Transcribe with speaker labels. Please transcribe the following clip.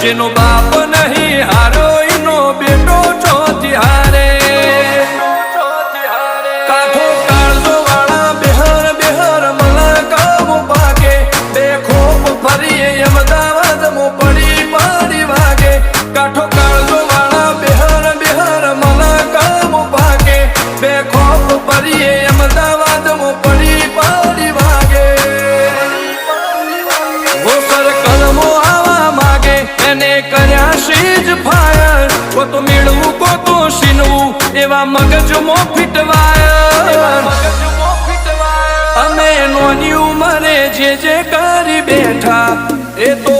Speaker 1: જેનો બાપ નહીં હારો એનો બેટો ચોથી હારે કાઠો કાળજો વાળા બેહર બેહર મલા કામ પાકે બે ખોપ ફરીએ અમદાવાદ મો પડી પડી વાગે કાઠો કાળજો વાળા બેહર બેહર મલા કામ પાકે બે ખોપ ફરીએ અમદાવાદ મો પડી પડી વાગે ગોસર કલમો આવા માગે એને કર્યા શીજ ફાયર કો તો મેળવું કો તો શીનવું એવા મગજમો ફિટવાયર અમે નોની ઉંમરે જે કરી બેઠા એ તો